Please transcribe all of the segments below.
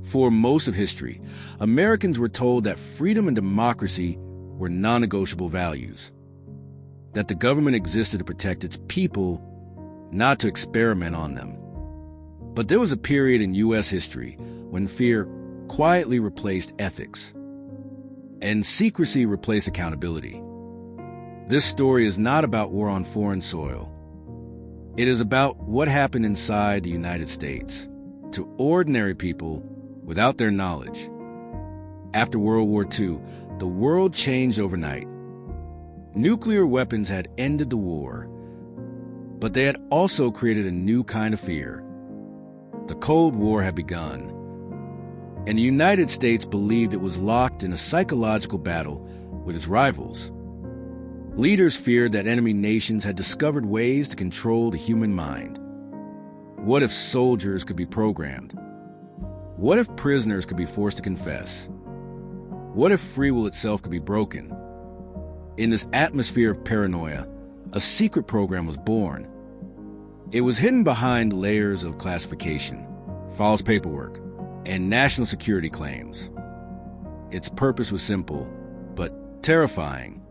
For most of history, Americans were told that freedom and democracy were non-negotiable values, that the government existed to protect its people, not to experiment on them. But there was a period in U.S. history when fear quietly replaced ethics, and secrecy replaced accountability. This story is not about war on foreign soil. It is about what happened inside the United States to ordinary people without their knowledge. After World War II, the world changed overnight. Nuclear weapons had ended the war, but they had also created a new kind of fear. The Cold War had begun, and the United States believed it was locked in a psychological battle with its rivals. Leaders feared that enemy nations had discovered ways to control the human mind. What if soldiers could be programmed? What if prisoners could be forced to confess? What if free will itself could be broken? In this atmosphere of paranoia, a secret program was born. It was hidden behind layers of classification, false paperwork, and national security claims. Its purpose was simple, but terrifying: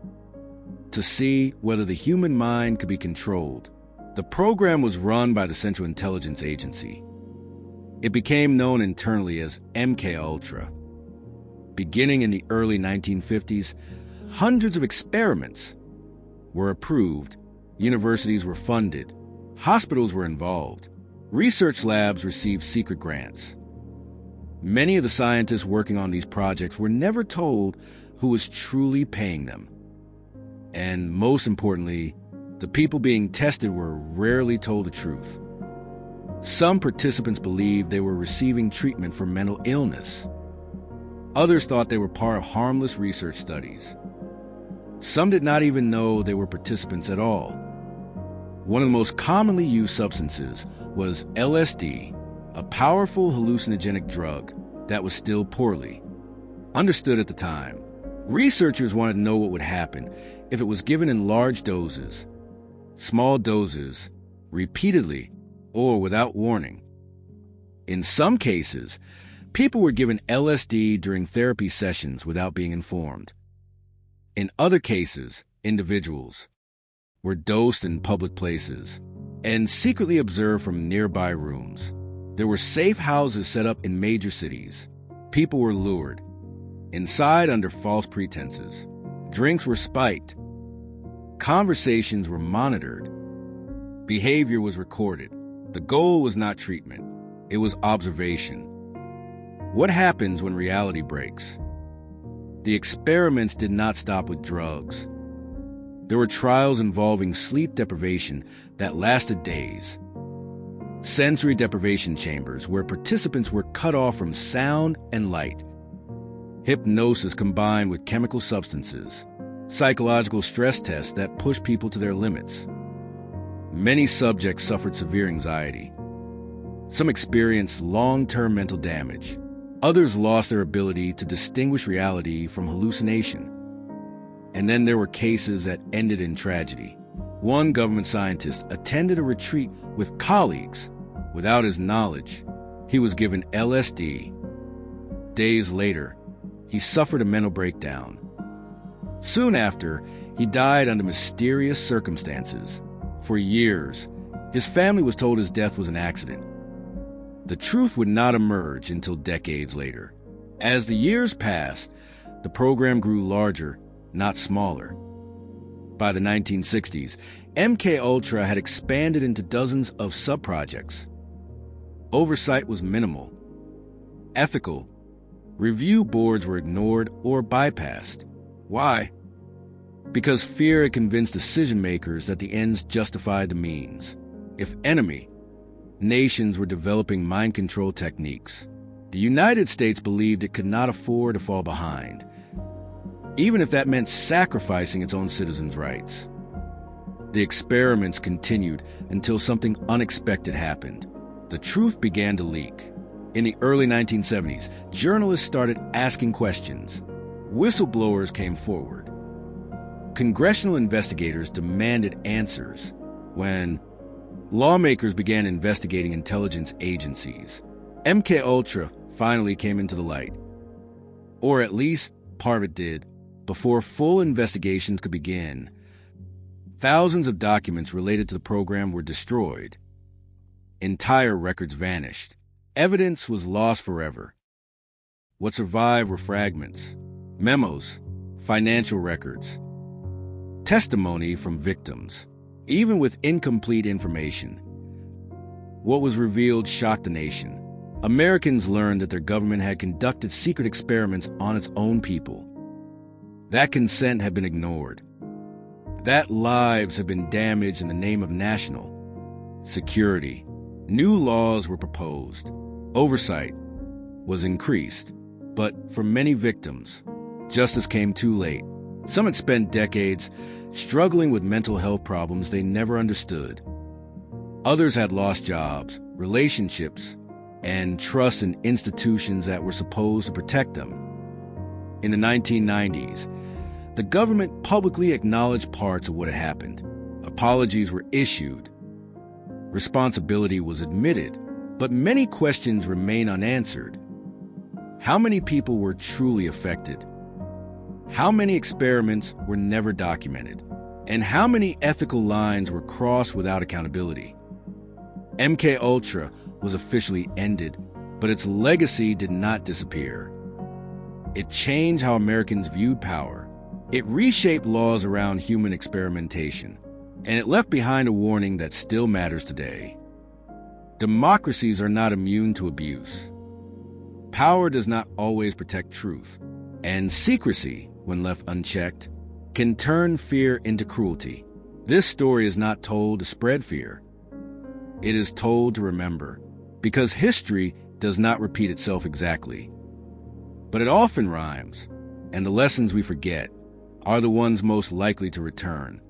to see whether the human mind could be controlled. The program was run by the Central Intelligence Agency. It became known internally as MKUltra. Beginning in the early 1950s, hundreds of experiments were approved, universities were funded, hospitals were involved, research labs received secret grants. Many of the scientists working on these projects were never told who was truly paying them. And most importantly, the people being tested were rarely told the truth. Some participants believed they were receiving treatment for mental illness. Others thought they were part of harmless research studies. Some did not even know they were participants at all. One of the most commonly used substances was LSD, a powerful hallucinogenic drug that was still poorly understood at the time. Researchers wanted to know what would happen if it was given in large doses, small doses, repeatedly, or without warning. In some cases, people were given LSD during therapy sessions without being informed. In other cases, individuals were dosed in public places and secretly observed from nearby rooms. There were safe houses set up in major cities. People were lured inside under false pretenses. Drinks were spiked. Conversations were monitored. Behavior was recorded. The goal was not treatment. It was observation. What happens when reality breaks? The experiments did not stop with drugs. There were trials involving sleep deprivation that lasted days. Sensory deprivation chambers where participants were cut off from sound and light. Hypnosis combined with chemical substances. Psychological stress tests that pushed people to their limits. Many subjects suffered severe anxiety. Some experienced long-term mental damage. Others lost their ability to distinguish reality from hallucination. And then there were cases that ended in tragedy. One government scientist attended a retreat with colleagues without his knowledge. He was given LSD. Days later, he suffered a mental breakdown. Soon after, he died under mysterious circumstances. For years, his family was told his death was an accident. The truth would not emerge until decades later. As the years passed, the program grew larger, not smaller. By the 1960s, MKUltra had expanded into dozens of sub-projects. Oversight was minimal. Ethical. Review boards were ignored or bypassed. Why? Because fear had convinced decision-makers that the ends justified the means. If nations were developing mind control techniques, the United States believed it could not afford to fall behind, even if that meant sacrificing its own citizens' rights. The experiments continued until something unexpected happened. The truth began to leak. In the early 1970s, journalists started asking questions. Whistleblowers came forward. Congressional investigators demanded answers. When lawmakers began investigating intelligence agencies, MKUltra finally came into the light. Or at least part of it did, before full investigations could begin. Thousands of documents related to the program were destroyed. Entire records vanished. Evidence was lost forever. What survived were fragments, memos, financial records, testimony from victims, even with incomplete information. What was revealed shocked the nation. Americans learned that their government had conducted secret experiments on its own people. That consent had been ignored. That lives had been damaged in the name of national security. New laws were proposed. Oversight was increased. But for many victims, justice came too late. Some had spent decades struggling with mental health problems they never understood. Others had lost jobs, relationships, and trust in institutions that were supposed to protect them. In the 1990s, the government publicly acknowledged parts of what had happened. Apologies were issued. Responsibility was admitted, but many questions remain unanswered. How many people were truly affected? How many experiments were never documented? And how many ethical lines were crossed without accountability? MKUltra was officially ended, but its legacy did not disappear. It changed how Americans viewed power. It reshaped laws around human experimentation, and it left behind a warning that still matters today. Democracies are not immune to abuse. Power does not always protect truth, and secrecy, when left unchecked, can turn fear into cruelty. This story is not told to spread fear. It is told to remember, because history does not repeat itself exactly. But it often rhymes, and the lessons we forget are the ones most likely to return.